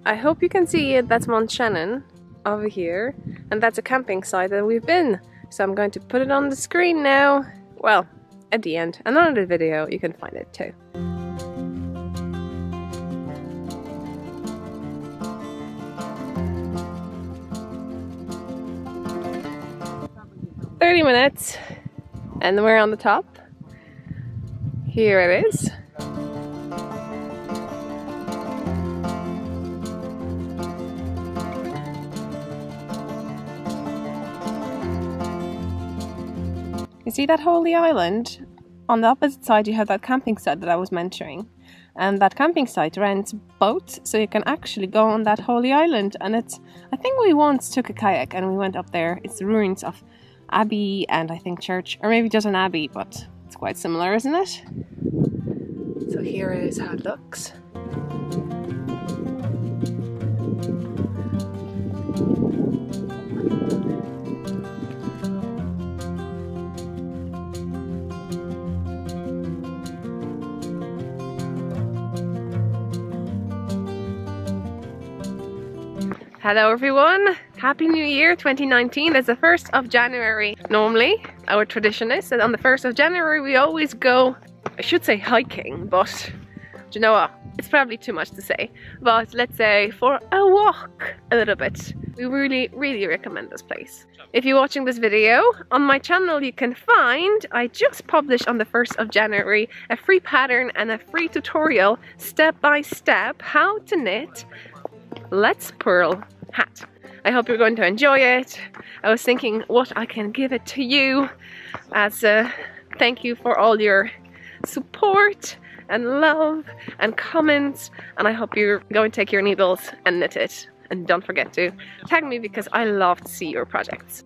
I hope you can see it. That's Mount Shannon over here, and that's a camping site that we've been. So I'm going to put it on the screen now. Well, at the end, and on the video you can find it too. "30 minutes and we're on the top. Here it is. You see that holy island? On the opposite side you have that camping site that I was mentioning. And that camping site rents boats, so you can actually go on that holy island. And it's, I think we once took a kayak and we went up there. It's the ruins of abbey and I think church, or maybe just an abbey, but it's quite similar, isn't it? So here is how it looks. Hello everyone! Happy New Year 2019. It's the 1st of January. Normally, our tradition is that on the 1st of January we always go, I should say hiking, but do you know what? It's probably too much to say. But let's say for a walk a little bit. We really recommend this place. If you're watching this video, on my channel you can find, I just published on the 1st of January, a free pattern and a free tutorial, step by step, how to knit Let's Purl hat. I hope you're going to enjoy it. I was thinking what I can give it to you as a thank you for all your support and love and comments, and I hope you're going to take your needles and knit it. And don't forget to tag me because I love to see your projects.